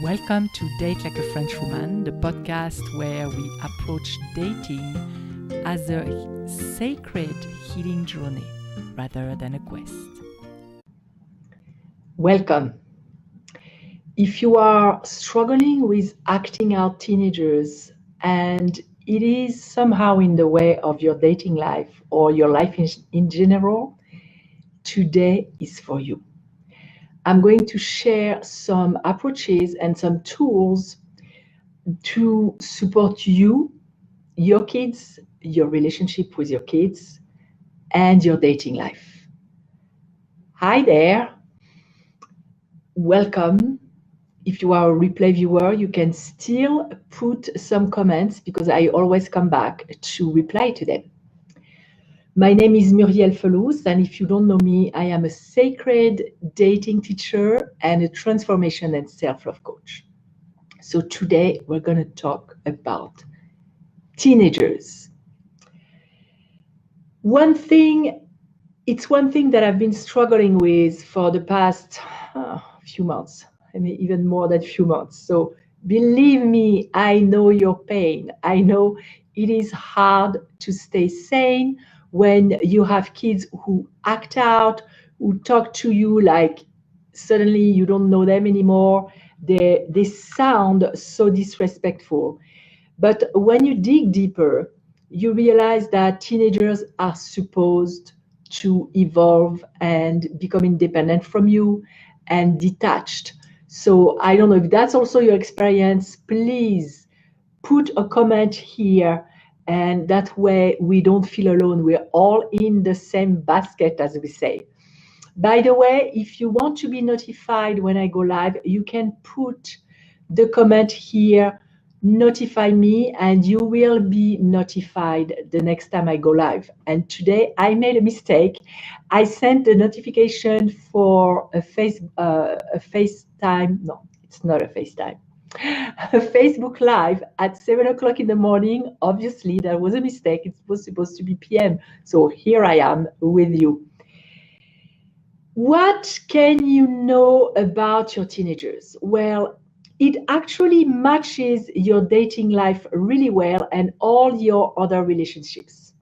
Welcome to Date Like a French Woman, the podcast where we approach dating as a sacred healing journey rather than a quest. Welcome. If you are struggling with acting out teenagers and it is somehow in the way of your dating life or your life in general, today is for you. I'm going to share some approaches and some tools to support you, your kids, your relationship with your kids, and your dating life. Hi there. Welcome. If you are a replay viewer, you can still put some comments because I always come back to reply to them. My name is Murielle, and if you don't know me, I am a sacred dating teacher and a transformation and self-love coach. So today we're going to talk about teenagers. It's one thing that I've been struggling with for the past few months. I mean, even more than few months. So believe me, I know your pain. I know it is hard to stay sane when you have kids who act out, who talk to you like suddenly you don't know them anymore. They sound so disrespectful. But when you dig deeper, you realize that teenagers are supposed to evolve and become independent from you and detached. So I don't know if that's also your experience. Please put a comment here, and that way we don't feel alone. We're all in the same basket, as we say. By the way, if you want to be notified when I go live, you can put the comment here, notify me, and you will be notified the next time I go live. And today I made a mistake. I sent the notification for a FaceTime. No, it's not a FaceTime. A Facebook Live at 7 o'clock in the morning. Obviously, that was a mistake. It was supposed to be PM. So here I am with you. What can you know about your teenagers? Well, it actually matches your dating life really well and all your other relationships.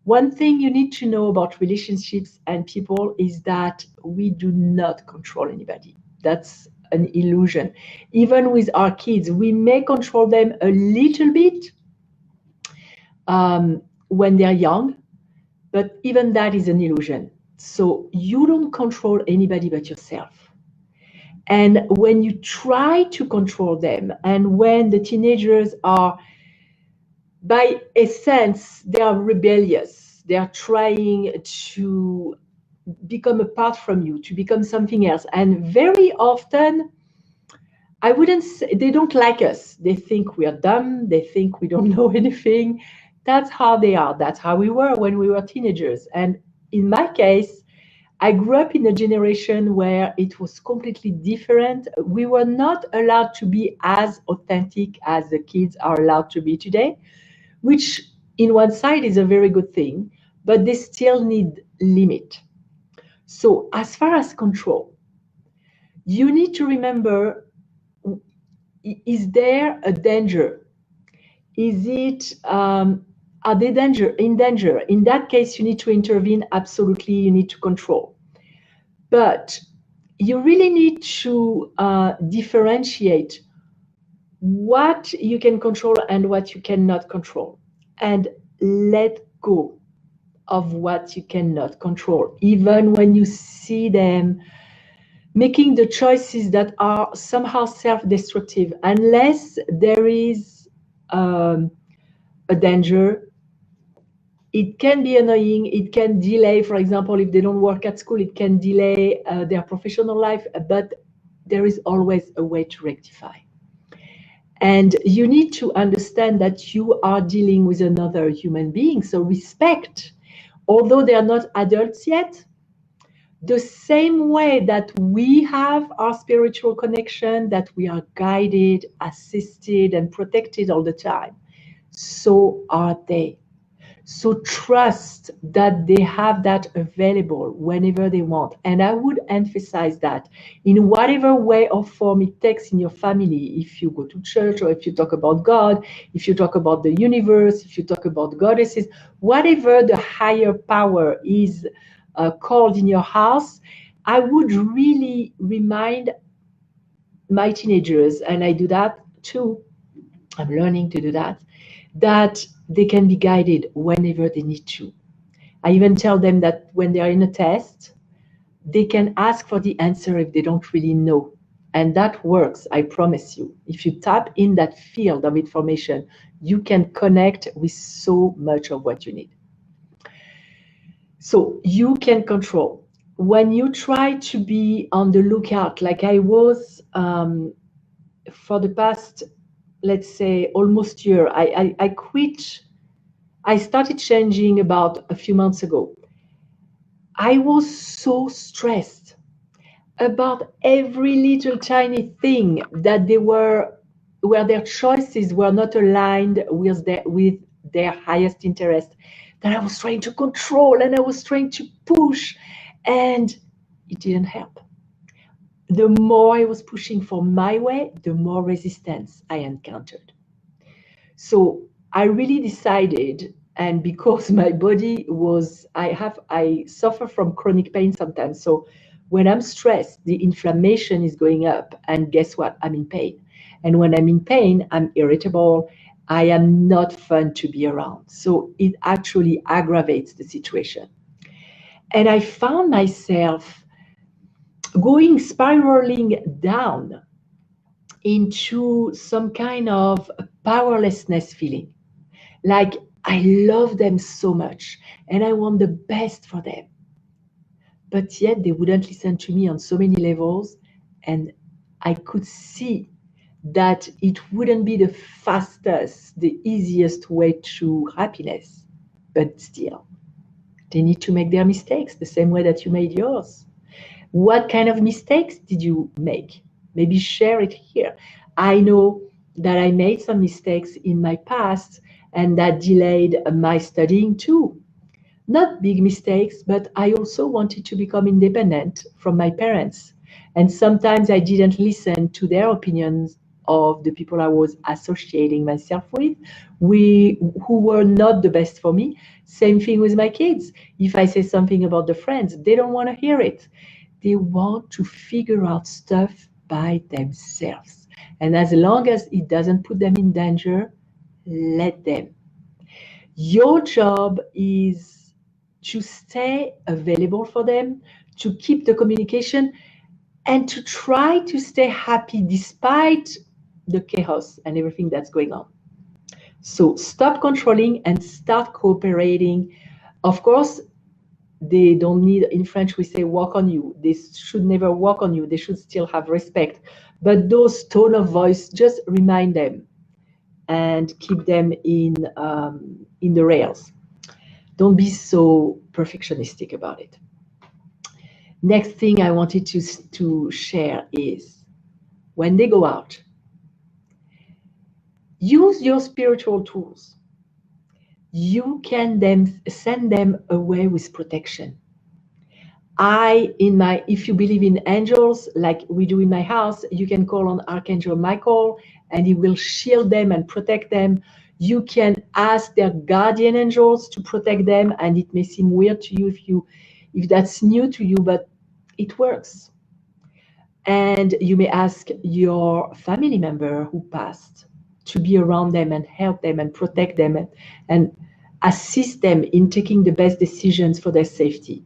One thing you need to know about relationships and people is that we do not control anybody. That's an illusion. Even with our kids, we may control them a little bit when they're young, but even that is an illusion. So you don't control anybody but yourself. And when you try to control them, and when the teenagers are, by essence, they are rebellious, they are trying to become apart from you, to become something else. And very often, I wouldn't say they don't like us. They think we are dumb, they think we don't know anything. That's how they are. That's how we were when we were teenagers. And in my case, I grew up in a generation where it was completely different. We were not allowed to be as authentic as the kids are allowed to be today, which in one side is a very good thing, but they still need limit. So as far as control, you need to remember, is there a danger? Is it are they in danger? In that case, you need to intervene. Absolutely, you need to control. But you really need to differentiate what you can control and what you cannot control, and let go of what you cannot control, even when you see them making the choices that are somehow self-destructive, unless there is a danger. It can be annoying. It can delay, for example, if they don't work at school, it can delay their professional life, but there is always a way to rectify. And you need to understand that you are dealing with another human being. So respect, although they are not adults yet, the same way that we have our spiritual connection, that we are guided, assisted, and protected all the time, so are they. So trust that they have that available whenever they want. And I would emphasize that in whatever way or form it takes in your family, if you go to church or if you talk about God, if you talk about the universe, if you talk about goddesses, whatever the higher power is called in your house, I would really remind my teenagers, and I do that too, I'm learning to do that, that they can be guided whenever they need to. I even tell them that when they are in a test, they can ask for the answer if they don't really know. And that works, I promise you. If you tap in that field of information, you can connect with so much of what you need. So you can control. When you try to be on the lookout, like I was for the past, let's say, almost year, I quit. I started changing about a few months ago. I was so stressed about every little tiny thing that they were, where their choices were not aligned with their highest interest, that I was trying to control and I was trying to push, and it didn't help. The more I was pushing for my way, the more resistance I encountered. So I really decided, and because my body was, I suffer from chronic pain sometimes. So when I'm stressed, the inflammation is going up, and guess what? I'm in pain. And when I'm in pain, I'm irritable. I am not fun to be around. So it actually aggravates the situation. And I found myself going spiraling down into some kind of powerlessness feeling. Like I love them so much and I want the best for them. But yet they wouldn't listen to me on so many levels. And I could see that it wouldn't be the fastest, the easiest way to happiness. But still, they need to make their mistakes the same way that you made yours. What kind of mistakes did you make? Maybe share it here. I know that I made some mistakes in my past and that delayed my studying too. Not big mistakes, but I also wanted to become independent from my parents. And sometimes I didn't listen to their opinions of the people I was associating myself with, who were not the best for me. Same thing with my kids. If I say something about the friends, they don't want to hear it. They want to figure out stuff by themselves. And as long as it doesn't put them in danger, let them. Your job is to stay available for them, to keep the communication, and to try to stay happy despite the chaos and everything that's going on. So stop controlling and start cooperating. Of course, they don't need, in French we say walk on you. They should never walk on you. They should still have respect. But those tone of voice, just remind them and keep them in the rails. Don't be so perfectionistic about it. Next thing I wanted to share is when they go out, use your spiritual tools. You can then send them away with protection. If you believe in angels, like we do in my house, you can call on Archangel Michael and he will shield them and protect them. You can ask their guardian angels to protect them, and it may seem weird to you if that's new to you, but it works. And you may ask your family member who passed to be around them and help them and protect them and assist them in taking the best decisions for their safety.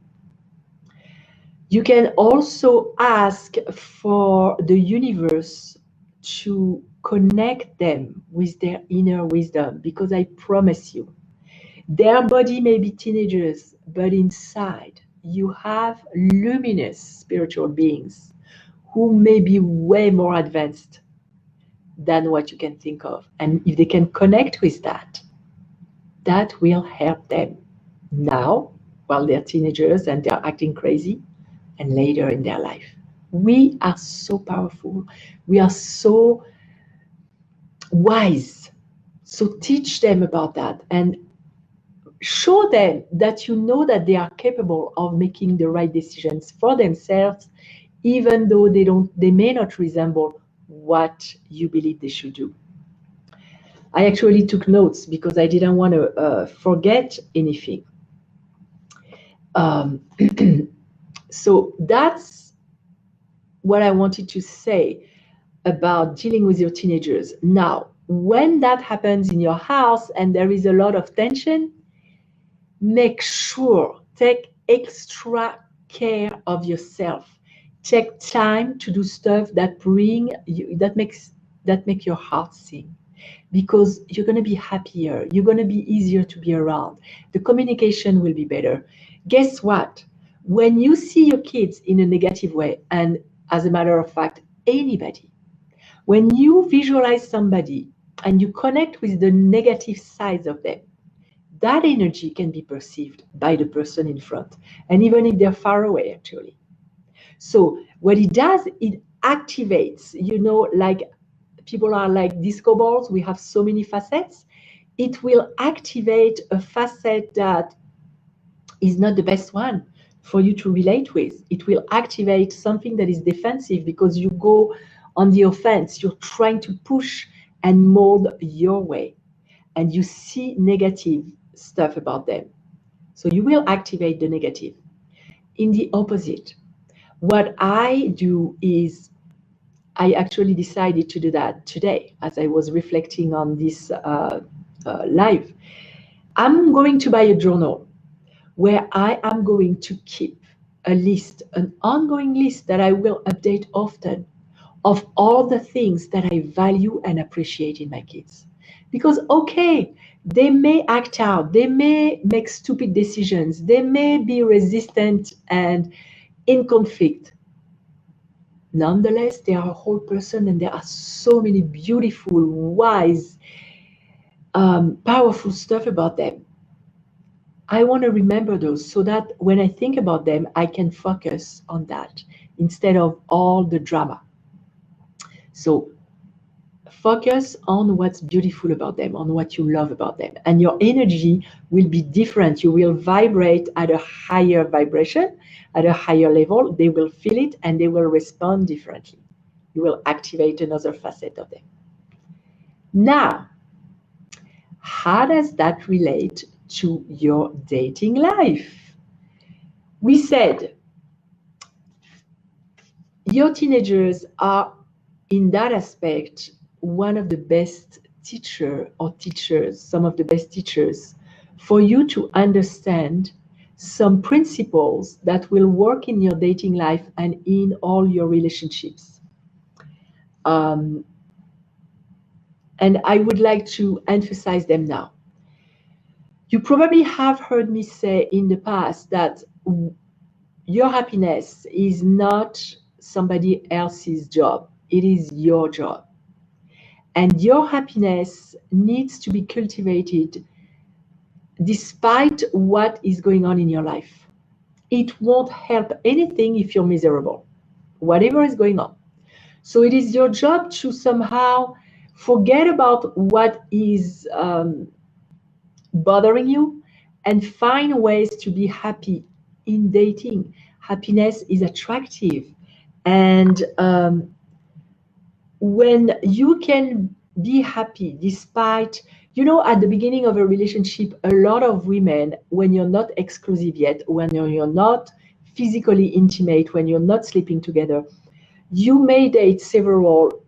You can also ask for the universe to connect them with their inner wisdom, because I promise you, their body may be teenagers, but inside you have luminous spiritual beings who may be way more advanced than what you can think of. And if they can connect with that, that will help them now while they're teenagers and they're acting crazy, and later in their life. We are so powerful. We are so wise. So teach them about that and show them that you know that they are capable of making the right decisions for themselves, even though they may not resemble what you believe they should do. I actually took notes because I didn't want to forget anything. Um, so that's what I wanted to say about dealing with your teenagers. Now, when that happens in your house and there is a lot of tension, make sure, take extra care of yourself. Take time to do stuff that bring you, that make your heart sing, because you're going to be happier, you're going to be easier to be around, the communication will be better. Guess what? When you see your kids in a negative way, and as a matter of fact, anybody, when you visualize somebody and you connect with the negative sides of them, that energy can be perceived by the person in front, and even if they're far away, actually. So what it does, it activates, like people are like disco balls, we have so many facets. It will activate a facet that is not the best one for you to relate with. It will activate something that is defensive because you go on the offense. You're trying to push and mold your way, and you see negative stuff about them. So you will activate the negative. In the opposite, what I do is I actually decided to do that today as I was reflecting on this live. I'm going to buy a journal where I am going to keep a list, an ongoing list that I will update often of all the things that I value and appreciate in my kids. Because, okay, they may act out, they may make stupid decisions, they may be resistant and in conflict. Nonetheless, they are a whole person, and there are so many beautiful, wise, powerful stuff about them. I want to remember those so that when I think about them, I can focus on that instead of all the drama. So focus on what's beautiful about them, on what you love about them, and your energy will be different. You will vibrate at a higher vibration, at a higher level. They will feel it and they will respond differently. You will activate another facet of them. Now, how does that relate to your dating life? We said your teenagers are, in that aspect, one of the best teachers, some of the best teachers for you to understand some principles that will work in your dating life and in all your relationships. Um, and I would like to emphasize them now. You probably have heard me say in the past that your happiness is not somebody else's job, it is your job. And your happiness needs to be cultivated despite what is going on in your life. It won't help anything if you're miserable, whatever is going on. So it is your job to somehow forget about what is bothering you and find ways to be happy in dating. Happiness is attractive. And when you can be happy despite, at the beginning of a relationship, a lot of women, when you're not exclusive yet, when you're not physically intimate, when you're not sleeping together, you may date several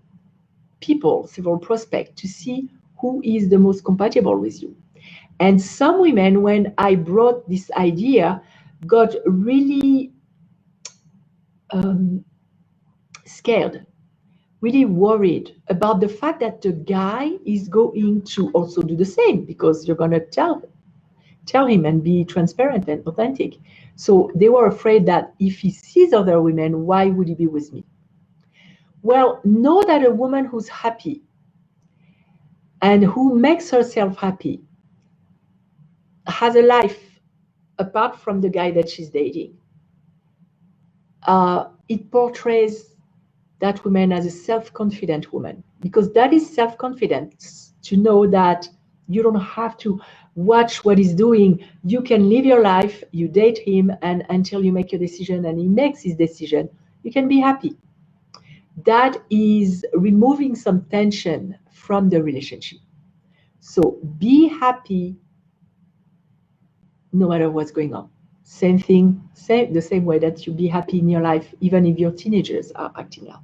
people, several prospects to see who is the most compatible with you. And some women, when I brought this idea, got really scared, really worried about the fact that the guy is going to also do the same, because you're going to tell him and be transparent and authentic. So they were afraid that if he sees other women, why would he be with me? Well, know that a woman who's happy and who makes herself happy has a life apart from the guy that she's dating. It portrays that woman as a self-confident woman, because that is self-confidence, to know that You don't have to watch what he's doing. You can live your life, you date him, and until you make your decision and he makes his decision, you can be happy. That is removing some tension from the relationship. So be happy no matter what's going on. Same thing, the same way that you be happy in your life, even if your teenagers are acting out.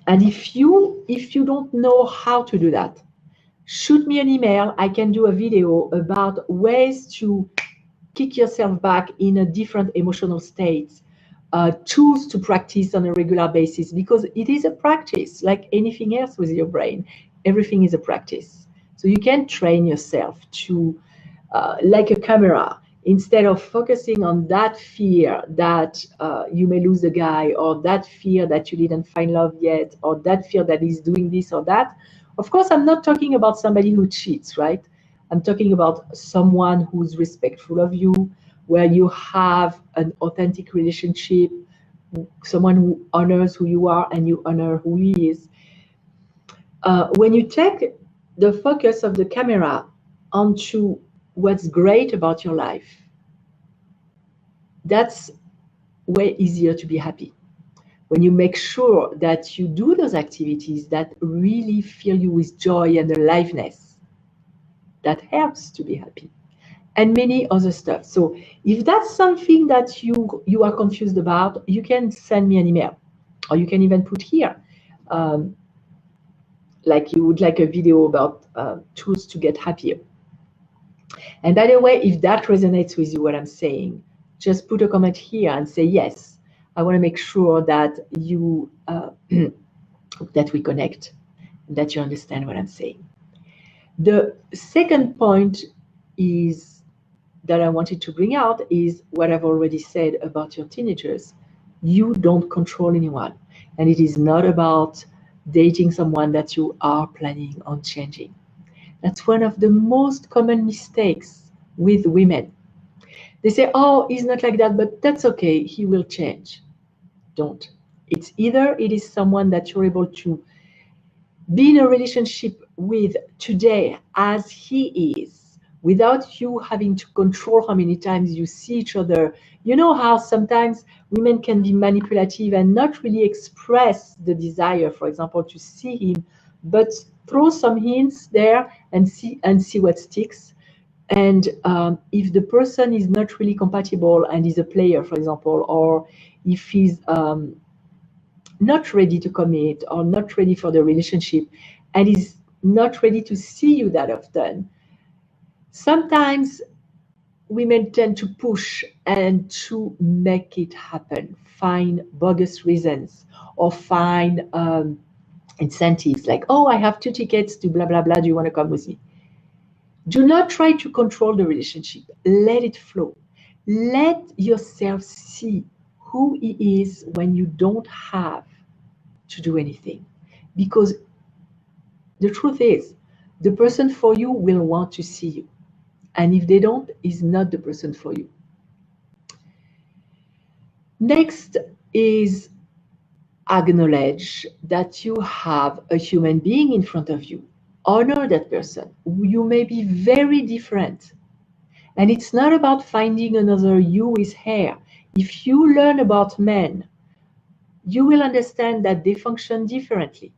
And if you don't know how to do that, shoot me an email. I can do a video about ways to kick yourself back in a different emotional state, tools to practice on a regular basis, because it is a practice like anything else with your brain. Everything is a practice. So you can train yourself to, like a camera, instead of focusing on that fear that you may lose the guy, or that fear that you didn't find love yet, or that fear that he's doing this or that. Of course, I'm not talking about somebody who cheats, right? I'm talking about someone who's respectful of you, where you have an authentic relationship, someone who honors who you are and you honor who he is. When you take the focus of the camera onto what's great about your life, that's way easier to be happy. When you make sure that you do those activities that really fill you with joy and aliveness, that helps to be happy. And many other stuff. So if that's something that you are confused about, you can send me an email, or you can even put here, um, like you would like a video about tools to get happier. And by the way, if that resonates with you, what I'm saying, just put a comment here and say yes. I want to make sure that you that we connect, that you understand what I'm saying. The second point is that I wanted to bring out is what I've already said about your teenagers. You don't control anyone, and it is not about dating someone that you are planning on changing. That's one of the most common mistakes with women. They say, oh, he's not like that, but that's okay, he will change. Don't. It's either it is someone that you're able to be in a relationship with today as he is, without you having to control how many times you see each other. You know how sometimes women can be manipulative and not really express the desire, for example, to see him, but throw some hints there and see what sticks. And if the person is not really compatible and is a player, for example, or if he's not ready to commit or not ready for the relationship and is not ready to see you that often, sometimes women tend to push and to make it happen, find bogus reasons, or find incentives like, oh, I have 2 tickets to blah, blah, blah. Do you want to come with me? Do not try to control the relationship. Let it flow. Let yourself see who he is when you don't have to do anything. Because the truth is, the person for you will want to see you. And if they don't, is not the person for you. Next is acknowledge that you have a human being in front of you. Honor that person. You may be very different. And it's not about finding another you with hair. If you learn about men, you will understand that they function differently.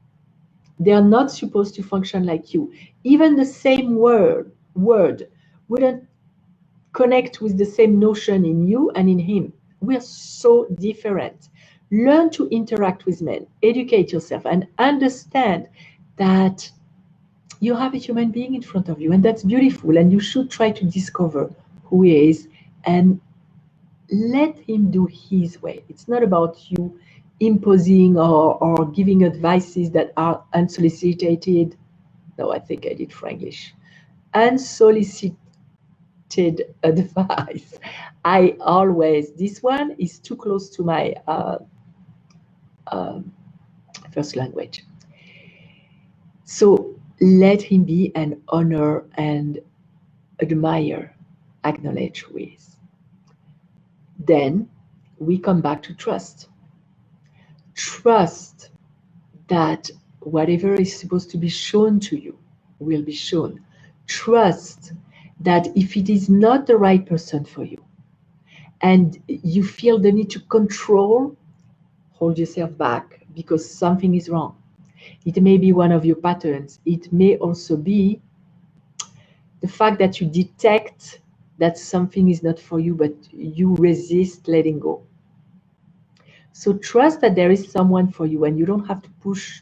They are not supposed to function like you. Even the same word wouldn't connect with the same notion in you and in him. We are so different. Learn to interact with men, educate yourself, and understand that you have a human being in front of you, and that's beautiful. And you should try to discover who he is and let him do his way. It's not about you imposing or giving advices that are unsolicited. No, I think I did Franglish. Unsolicited advice. I always, this one is too close to my first language. So let him be and honor and admire, acknowledge who he is. Then we come back to trust. Trust that whatever is supposed to be shown to you will be shown. Trust that if it is not the right person for you and you feel the need to control, hold yourself back because something is wrong. It may be one of your patterns. It may also be the fact that you detect that something is not for you, but you resist letting go. So trust that there is someone for you and you don't have to push,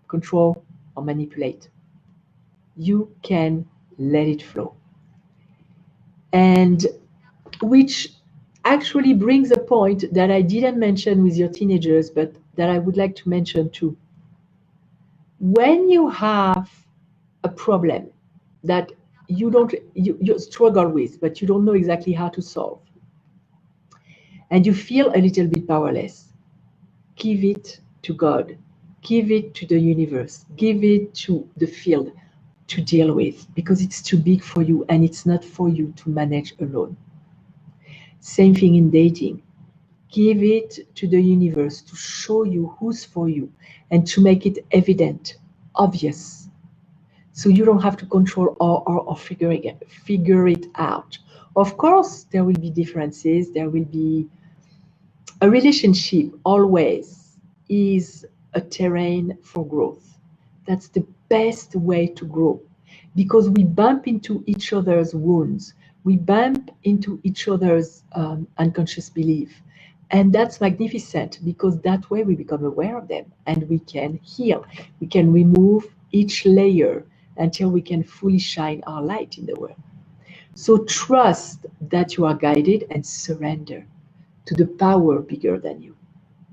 control, or manipulate. You can let it flow. And which actually brings a point that I didn't mention with your teenagers, but that I would like to mention too. When you have a problem that you struggle with, but you don't know exactly how to solve, and you feel a little bit powerless, give it to God, give it to the universe, give it to the field to deal with because it's too big for you and it's not for you to manage alone. Same thing in dating. Give it to the universe to show you who's for you and to make it evident, obvious, so you don't have to control or figure it out. Of course, there will be differences. There will be a relationship always is a terrain for growth. That's the best way to grow because we bump into each other's wounds. We bump into each other's unconscious belief. And that's magnificent because that way we become aware of them and we can heal. We can remove each layer until we can fully shine our light in the world. So trust that you are guided and surrender to the power bigger than you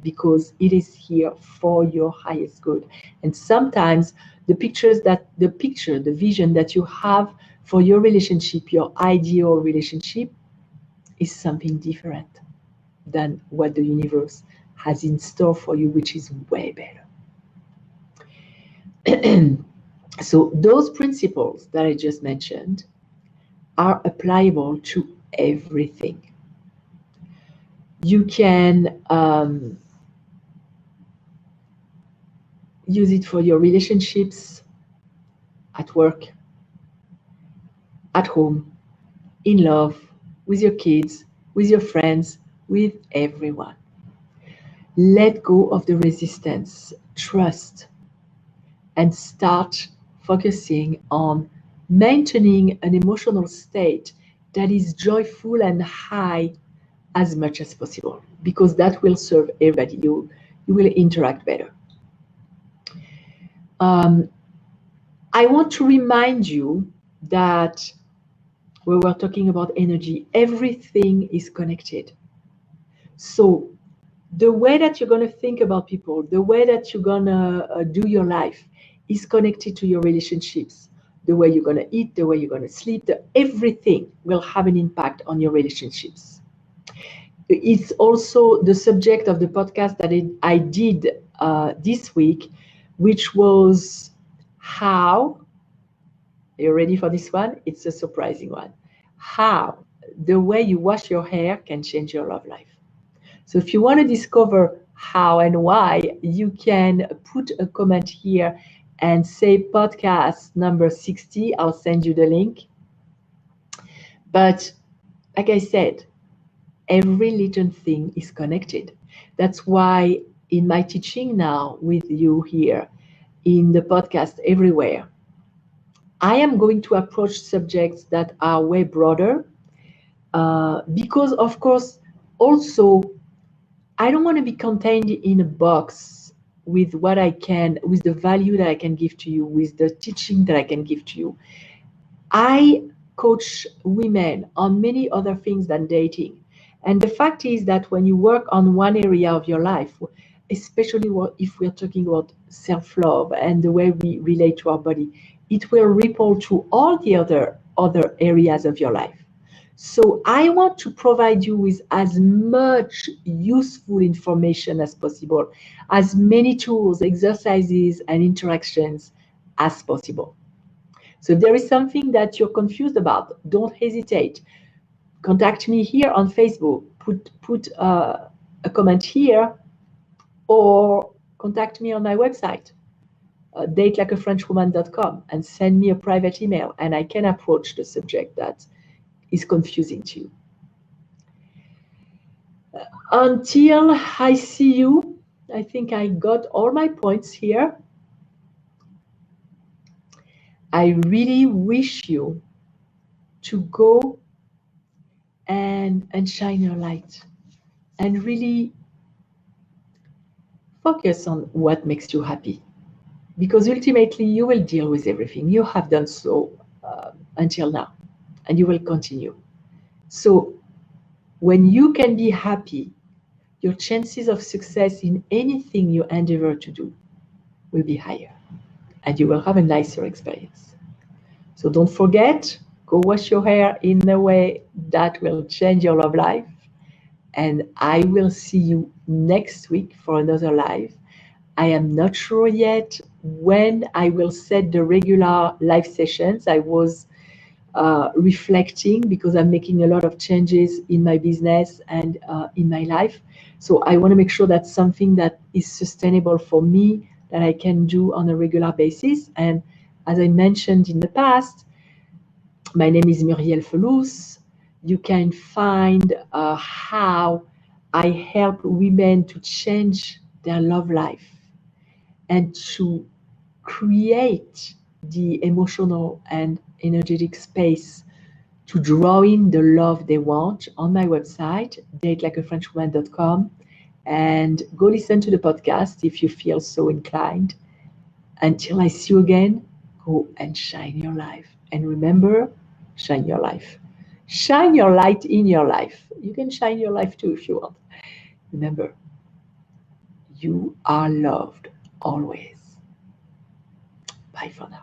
because it is here for your highest good. And sometimes the vision that you have for your relationship, your ideal relationship, is something different than what the universe has in store for you, which is way better. So those principles that I just mentioned are applicable to everything. You can use it for your relationships at work, at home, in love, with your kids, with your friends, with everyone. Let go of the resistance, trust, and start focusing on maintaining an emotional state that is joyful and high as much as possible because that will serve everybody. You will interact better. Um, I want to remind you that when we're talking about energy, everything is connected. So the way that you're going to think about people, the way that you're going to do your life is connected to your relationships. The way you're going to eat, the way you're going to sleep, everything will have an impact on your relationships. It's also the subject of the podcast that I did this week, which was how, are you ready for this one? It's a surprising one. How the way you wash your hair can change your love life. So if you want to discover how and why, you can put a comment here and say podcast number 60. I'll send you the link. But like I said, every little thing is connected. That's why in my teaching now with you here, in the podcast everywhere, I am going to approach subjects that are way broader because, of course, also I don't want to be contained in a box with what I can, with the value that I can give to you, with the teaching that I can give to you. I coach women on many other things than dating. And the fact is that when you work on one area of your life, especially if we're talking about self-love and the way we relate to our body, it will ripple to all the other areas of your life. So I want to provide you with as much useful information as possible, as many tools, exercises, and interactions as possible. So if there is something that you're confused about, don't hesitate. Contact me here on Facebook. Put a comment here or contact me on my website. datelikeafrenchwoman.com and send me a private email, and I can approach the subject that is confusing to you. Until I see you, I think I got all my points here. I really wish you to go and shine your light and really focus on what makes you happy, because ultimately you will deal with everything. You have done so until now, and you will continue. So when you can be happy, your chances of success in anything you endeavor to do will be higher, and you will have a nicer experience. So don't forget, go wash your hair in a way that will change your love life. And I will see you next week for another live. I am not sure yet when I will set the regular live sessions. I was reflecting because I'm making a lot of changes in my business and in my life. So I want to make sure that's something that is sustainable for me, that I can do on a regular basis. And as I mentioned in the past, my name is Murielle Felous. You can find how I help women to change their love life and to create the emotional and energetic space to draw in the love they want on my website, datelikeafrenchwoman.com, and go listen to the podcast if you feel so inclined. Until I see you again, go and shine your life. And remember, shine your life. Shine your light in your life. You can shine your life too if you want. Remember, you are loved always. Bye for now.